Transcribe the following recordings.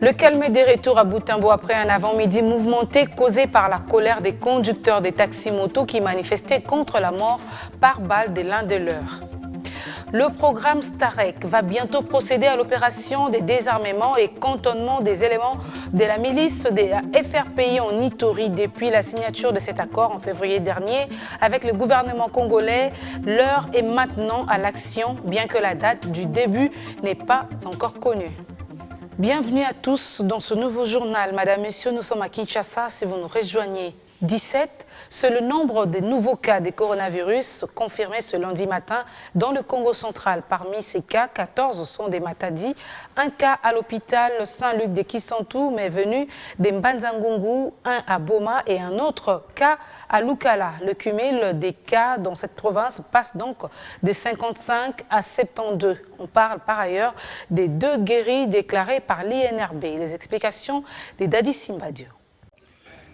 Le calme des retours à Butembo après un avant-midi mouvementé causé par la colère des conducteurs des taxis-motos qui manifestaient contre la mort par balle de l'un de leurs. Le programme Starek va bientôt procéder à l'opération de désarmement et cantonnement des éléments de la milice des FRPI en Ituri depuis la signature de cet accord en février dernier avec le gouvernement congolais. L'heure est maintenant à l'action, bien que la date du début n'est pas encore connue. Bienvenue à tous dans ce nouveau journal. Madame, Messieurs, nous sommes à Kinshasa. Si vous nous rejoignez, 17, c'est le nombre de nouveaux cas de coronavirus confirmés ce lundi matin dans le Congo central. Parmi ces cas, 14 sont des Matadi, un cas à l'hôpital Saint-Luc de Kisantu, mais venu de Mbanzangungu, un à Boma et un autre cas à Lukala. Le cumul des cas dans cette province passe donc de 55 à 72. On parle par ailleurs des 2 guéris déclarés par l'INRB. Les explications de Dadi Simbadio.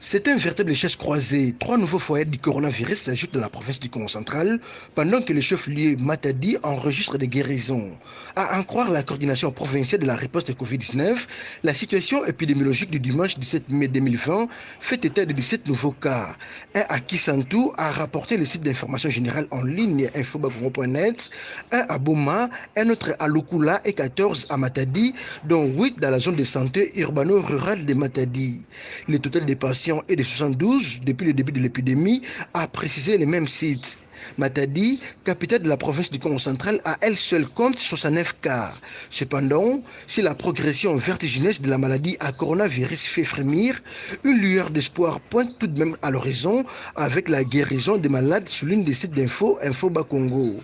C'est un véritable chasse croisée. 3 nouveaux foyers du coronavirus s'ajoutent dans la province du Congo central, pendant que le chef-lieu Matadi enregistre des guérisons. À en croire la coordination provinciale de la riposte de Covid-19, la situation épidémiologique du dimanche 17 mai 2020 fait état de 17 nouveaux cas. Un à Kisantu a rapporté le site d'information générale en ligne infobacongo.net, un à Boma, un autre à Lukula et 14 à Matadi, dont 8 dans la zone de santé urbano-rurale de Matadi. Le total des patients est de 72 depuis le début de l'épidémie, a précisé les mêmes sites. Matadi, capitale de la province du Congo central, à elle seule compte 69 cas. Cependant, si la progression vertigineuse de la maladie à coronavirus fait frémir, une lueur d'espoir pointe tout de même à l'horizon avec la guérison des malades sur l'une des sites d'info, Infoba Congo.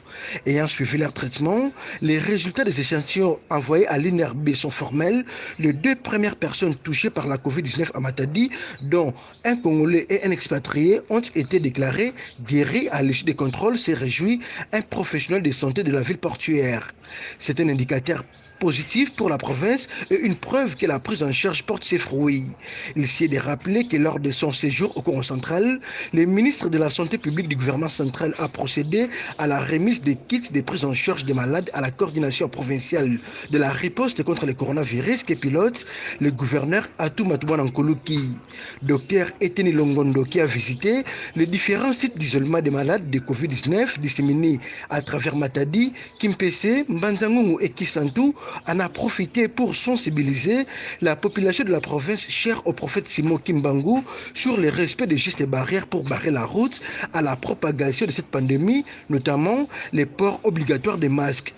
Ayant suivi leur traitement, les résultats des échantillons envoyés à l'INRB sont formels. Les 2 premières personnes touchées par la Covid-19 à Matadi, dont un Congolais et un expatrié, ont été déclarés guéris à l'issue des contrôle s'est réjoui un professionnel de santé de la ville portuaire. C'est un indicateur positif pour la province et une preuve que la prise en charge porte ses fruits. Il s'y est de rappeler que lors de son séjour au Congo central, le ministre de la Santé publique du gouvernement central a procédé à la remise des kits de prise en charge des malades à la coordination provinciale de la riposte contre le coronavirus que pilote le gouverneur Atou Matouban Nkoluki. Docteur Eteni Longondo qui a visité les différents sites d'isolement des malades de Covid-19 disséminés à travers Matadi, Kimpese, Mbanzangungu et Kisantu en a profité pour sensibiliser la population de la province chère au prophète Simon Kimbangu sur le respect des gestes et barrières pour barrer la route à la propagation de cette pandémie, notamment les ports obligatoires des masques.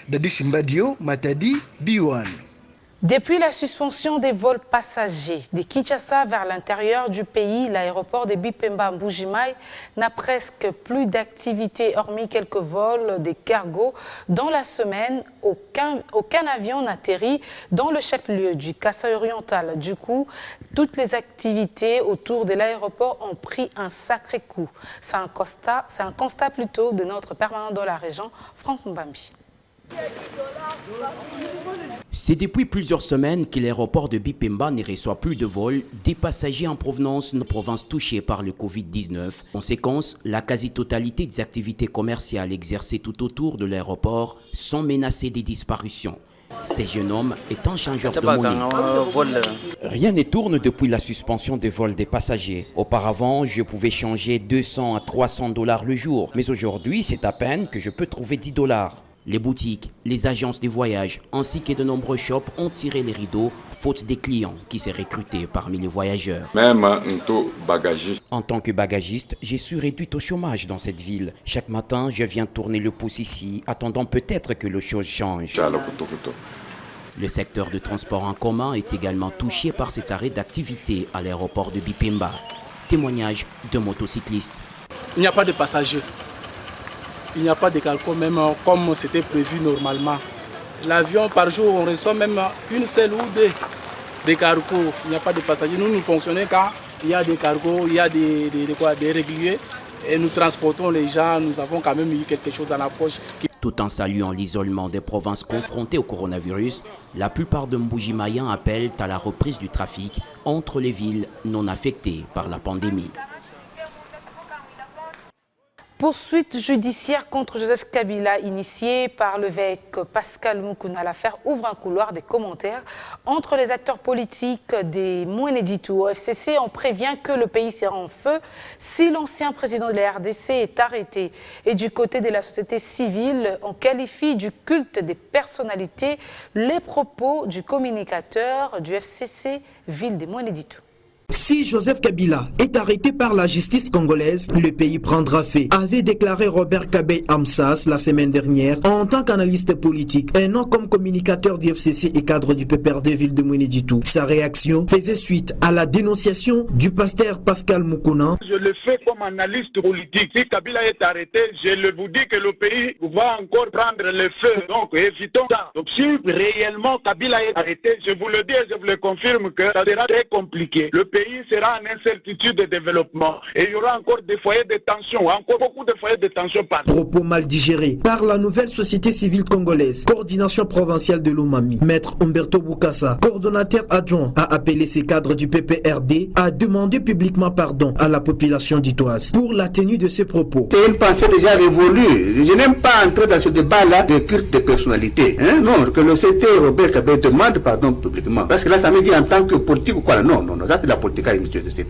Dadi Simbadio, Matadi, Biwan. Depuis la suspension des vols passagers de Kinshasa vers l'intérieur du pays, l'aéroport de Bipemba Mbujimai n'a presque plus d'activité, hormis quelques vols de cargo. Dans la semaine, aucun avion n'atterrit dans le chef-lieu du Kasaï oriental. Du coup, toutes les activités autour de l'aéroport ont pris un sacré coup. C'est un constat plutôt de notre permanent dans la région, Franck Mbambi. C'est depuis plusieurs semaines que l'aéroport de Bipemba ne reçoit plus de vols des passagers en provenance de provinces touchées par le Covid-19. Conséquence, la quasi-totalité des activités commerciales exercées tout autour de l'aéroport sont menacées de disparition. Ces jeunes hommes étant changeurs de monnaie. Rien ne tourne depuis la suspension des vols des passagers. Auparavant, je pouvais changer 200 à 300 $ le jour. Mais aujourd'hui, c'est à peine que je peux trouver 10 $. Les boutiques, les agences de voyage ainsi que de nombreux shops ont tiré les rideaux faute des clients qui s'est recrutés parmi les voyageurs. Même en tant que bagagiste, je suis réduite au chômage dans cette ville. Chaque matin, je viens tourner le pouce ici, attendant peut-être que les choses changent. Le secteur de transport en commun est également touché par cet arrêt d'activité à l'aéroport de Bipemba. Témoignage de motocyclistes. Il n'y a pas de passagers. Il n'y a pas de cargo même comme c'était prévu normalement. L'avion par jour, on reçoit même une seule ou 2 des cargos. Il n'y a pas de passagers. Nous fonctionnons quand il y a des cargos, il y a des réguliers et nous transportons les gens. Nous avons quand même eu quelque chose dans la poche. Tout en saluant l'isolement des provinces confrontées au coronavirus, la plupart de Mbujimaïens appellent à la reprise du trafic entre les villes non affectées par la pandémie. Poursuite judiciaire contre Joseph Kabila initiée par l'évêque Pascal Mukuna. L'affaire ouvre un couloir des commentaires entre les acteurs politiques des Mweneditu. Au FCC, on prévient que le pays sera en feu si l'ancien président de la RDC est arrêté. Et du côté de la société civile, on qualifie du culte des personnalités les propos du communicateur du FCC Ville des Mweneditu. Si Joseph Kabila est arrêté par la justice congolaise, le pays prendra fait, avait déclaré Robert Kabey Amsas la semaine dernière en tant qu'analyste politique et non comme communicateur du FCC et cadre du PPRD Ville de Mweneditu. Sa réaction faisait suite à la dénonciation du pasteur Pascal Mukuna. Je le fais comme analyste politique. Si Kabila est arrêté, je vous dis que le pays va encore prendre le feu. Donc évitons ça. Donc si réellement Kabila est arrêté, je vous le dis et je vous le confirme que ça sera très compliqué. Le pays sera en incertitude de développement et il y aura encore des foyers de tension, encore beaucoup de foyers de tension par. Propos mal digérés par la nouvelle société civile congolaise, coordination provinciale de l'Umami. Maître Humberto Bukasa, coordonnateur adjoint, a appelé ses cadres du PPRD à demander publiquement pardon à la population d'Itoise pour la tenue de ces propos. C'est une pensée déjà révolue. Je n'aime pas entrer dans ce débat-là de culte de personnalité. Non, que le CT Robert Kabey demande pardon publiquement. Parce que là, ça me dit en tant que politique ou quoi. Non, ça c'est la politique.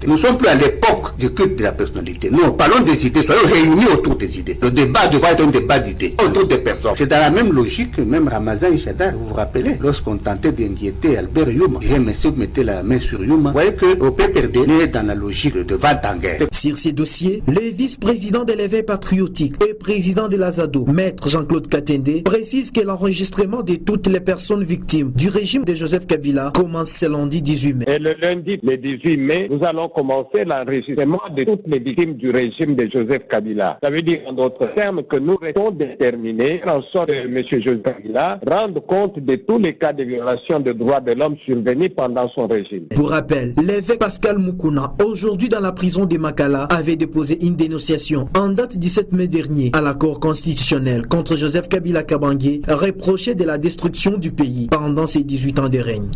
Nous ne sommes plus à l'époque du culte de la personnalité. Nous parlons des idées, soyons réunis autour des idées. Le débat devrait être un débat d'idées, autour des personnes. C'est dans la même logique que même Ramazan Ishadar, vous vous rappelez, lorsqu'on tentait d'inquiéter Albert Yuma, et monsieur mettait la main sur Yuma, vous voyez que le PPRD est dans la logique de vente en guerre. Sur ces dossiers, le vice-président de l'éveil patriotique et président de l'Azado, maître Jean-Claude Katende, précise que l'enregistrement de toutes les personnes victimes du régime de Joseph Kabila commence ce lundi 18 mai. Et le lundi, le 18 mai, nous allons commencer l'enregistrement de toutes les victimes du régime de Joseph Kabila. Ça veut dire en d'autres termes que nous restons déterminés en sorte que M. Joseph Kabila rende compte de tous les cas de violation des droits de l'homme survenus pendant son régime. Pour rappel, l'évêque Pascal Mukuna, aujourd'hui dans la prison de Makala, avait déposé une dénonciation en date 17 mai dernier à la Cour constitutionnelle contre Joseph Kabila Kabange, reproché de la destruction du pays pendant ses 18 ans de règne.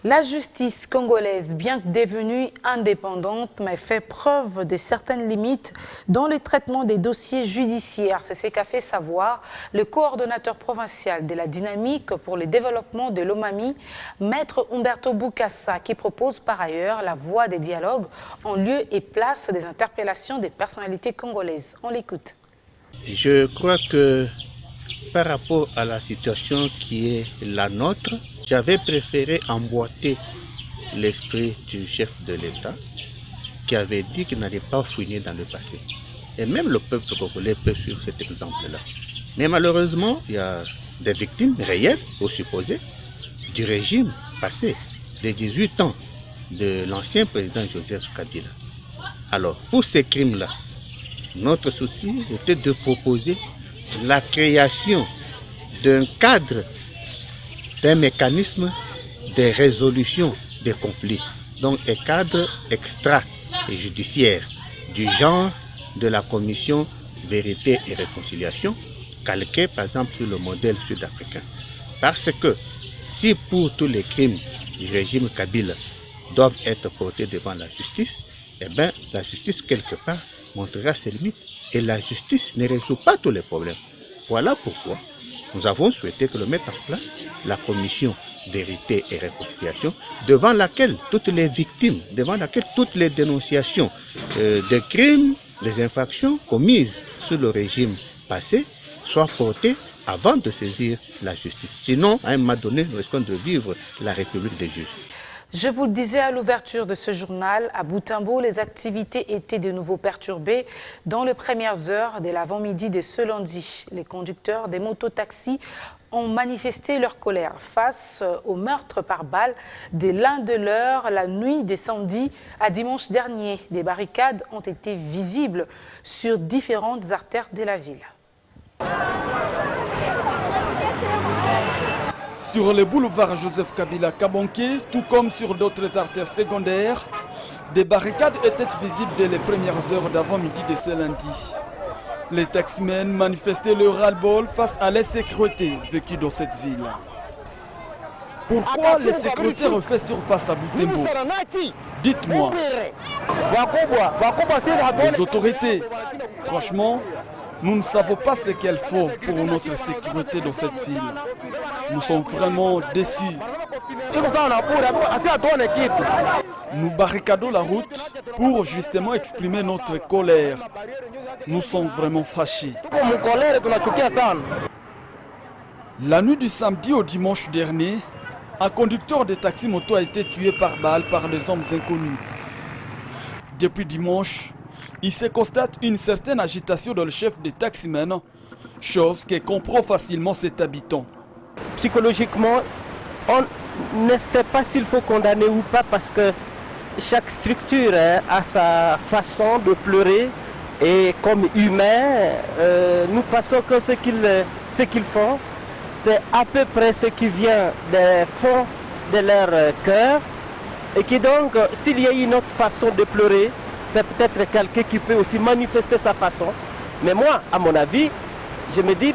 La justice congolaise, bien que devenue indépendante, mais fait preuve de certaines limites dans le traitement des dossiers judiciaires. C'est ce qu'a fait savoir le coordonnateur provincial de la dynamique pour le développement de l'Omami, maître Humberto Bukasa, qui propose par ailleurs la voie des dialogues en lieu et place des interpellations des personnalités congolaises. On l'écoute. Je crois que par rapport à la situation qui est la nôtre, j'avais préféré emboîter l'esprit du chef de l'État qui avait dit qu'il n'allait pas fouiner dans le passé. Et même le peuple congolais peut suivre cet exemple-là. Mais malheureusement, il y a des victimes réelles, au supposé, du régime passé, des 18 ans de l'ancien président Joseph Kabila. Alors, pour ces crimes-là, notre souci était de proposer la création d'un cadre, d'un mécanisme de résolution des conflits, donc un cadre extra-judiciaire du genre de la commission Vérité et Réconciliation, calqué par exemple sur le modèle sud-africain. Parce que si pour tous les crimes du régime Kabila doivent être portés devant la justice, eh bien la justice quelque part montrera ses limites et la justice ne résout pas tous les problèmes. Voilà pourquoi nous avons souhaité que le mettre en place la commission Vérité et Réconciliation, devant laquelle toutes les victimes, devant laquelle toutes les dénonciations des crimes, des infractions commises sous le régime passé soient portées avant de saisir la justice. Sinon, à un moment donné, nous risquons de vivre la République des juges. Je vous le disais à l'ouverture de ce journal, à Boutembo, les activités étaient de nouveau perturbées dans les premières heures de l'avant-midi de ce lundi. Les conducteurs des mototaxis ont manifesté leur colère face au meurtre par balle de l'un de leurs la nuit de samedi à dimanche dernier. Des barricades ont été visibles sur différentes artères de la ville. Sur le boulevard Joseph Kabila Kabange, tout comme sur d'autres artères secondaires, des barricades étaient visibles dès les premières heures d'avant-midi de ce lundi. Les taximens manifestaient leur ras-le-bol face à l'insécurité vécue dans cette ville. Pourquoi l'insécurité refait surface à Boutembo? Dites-moi, les autorités, franchement, nous ne savons pas ce qu'elles font pour notre sécurité dans cette ville. Nous sommes vraiment déçus. Nous barricadons la route pour justement exprimer notre colère. Nous sommes vraiment fâchés. La nuit du samedi au dimanche dernier, un conducteur de taxi-moto a été tué par balle par des hommes inconnus. Depuis dimanche, il se constate une certaine agitation dans le chef des taximens, chose que comprend facilement cet habitant. Psychologiquement, on ne sait pas s'il faut condamner ou pas parce que chaque structure a sa façon de pleurer et comme humains, nous pensons que ce qu'ils font, c'est à peu près ce qui vient des fonds de leur cœur et qui donc, s'il y a une autre façon de pleurer, c'est peut-être quelqu'un qui peut aussi manifester sa façon. Mais moi, à mon avis, je me dis,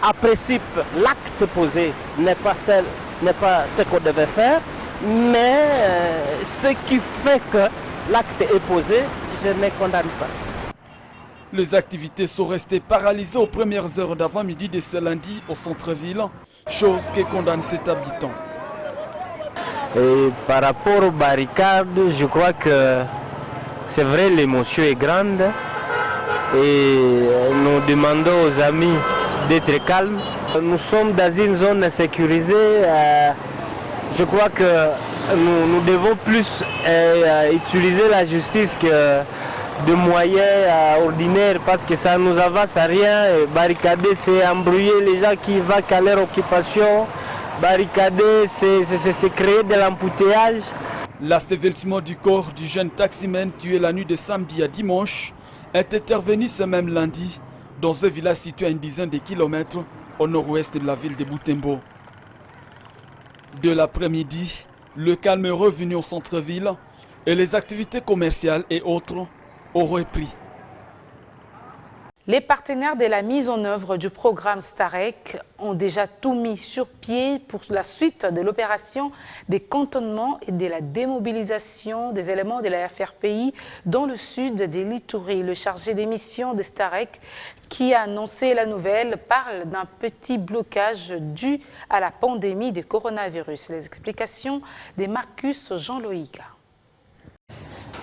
à principe, l'acte posé n'est pas ce qu'on devait faire, mais ce qui fait que l'acte est posé, je ne condamne pas. Les activités sont restées paralysées aux premières heures d'avant-midi de ce lundi au centre-ville, chose que condamne cet habitant. Et par rapport aux barricades, je crois que c'est vrai, l'émotion est grande et nous demandons aux amis d'être calmes. Nous sommes dans une zone sécurisée. Je crois que nous devons plus utiliser la justice que de moyens ordinaires parce que ça ne nous avance à rien. Barricader, c'est embrouiller les gens qui vont à leur occupation. Barricader, c'est créer de l'embouteillage. L'assevissement du corps du jeune taximan tué la nuit de samedi à dimanche est intervenu ce même lundi dans un village situé à une dizaine de kilomètres au nord-ouest de la ville de Butembo. De l'après-midi, le calme est revenu au centre-ville et les activités commerciales et autres ont repris. Les partenaires de la mise en œuvre du programme Starek ont déjà tout mis sur pied pour la suite de l'opération des cantonnements et de la démobilisation des éléments de la FRPI dans le sud de l'Ituri. Le chargé des missions de Starek, qui a annoncé la nouvelle, parle d'un petit blocage dû à la pandémie de coronavirus. Les explications de Marcus Jean-Loïca.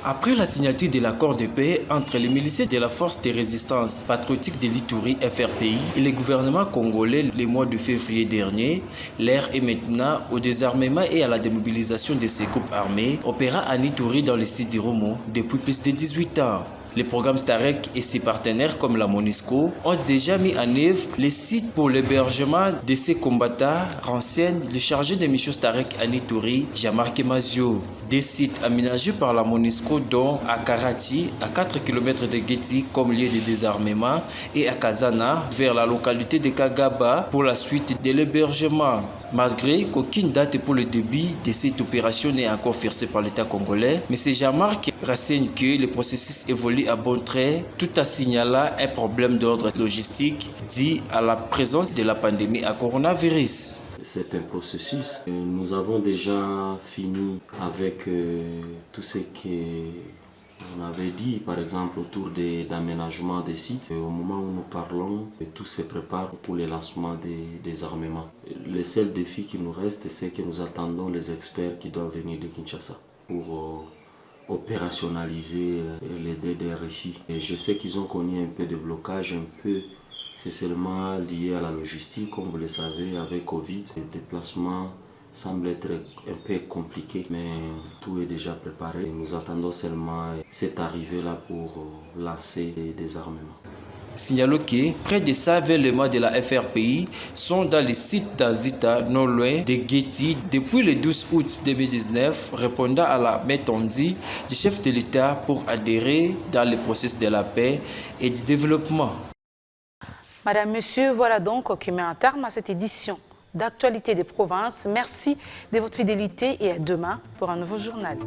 Après la signature de l'accord de paix entre les miliciens de la force de résistance patriotique de l'Ituri FRPI et le gouvernement congolais le mois de février dernier, l'ère est maintenant au désarmement et à la démobilisation de ces groupes armés opérant en Ituri dans les sites d'Iromo depuis plus de 18 ans. Le programme Starek et ses partenaires comme la MONUSCO ont déjà mis en œuvre les sites pour l'hébergement de ces combattants, renseigne le chargé de mission Starek en Ituri, Jean-Marc Mazio. Des sites aménagés par la MONUSCO dont à Karati, à 4 km de Geti comme lieu de désarmement, et à Kazana, vers la localité de Kagaba pour la suite de l'hébergement. Malgré qu'aucune date pour le début de cette opération n'est encore fixée par l'État congolais, M. Jean-Marc renseigne que le processus évolue à bon trait, tout en signalant un problème d'ordre logistique dû à la présence de la pandémie à coronavirus. C'est un processus. Nous avons déjà fini avec tout ce qu'on avait dit, par exemple, autour d'aménagement des sites. Au moment où nous parlons, tout se prépare pour le lancement des armements. Le seul défi qui nous reste, c'est que nous attendons les experts qui doivent venir de Kinshasa pour opérationnaliser les DDRSI. Et je sais qu'ils ont connu un peu de blocage, c'est seulement lié à la logistique, comme vous le savez, avec Covid. Le déplacement semble être un peu compliqué, mais tout est déjà préparé. Nous attendons seulement cette arrivée-là pour lancer des armements. Signalons que près de 100 éléments de la FRPI sont dans les sites d'Azita, non loin de Geti, depuis le 12 août 2019, répondant à la méthode du chef de l'État pour adhérer dans le processus de la paix et du développement. Madame, Monsieur, voilà donc qui met un terme à cette édition d'actualité des provinces. Merci de votre fidélité et à demain pour un nouveau journal.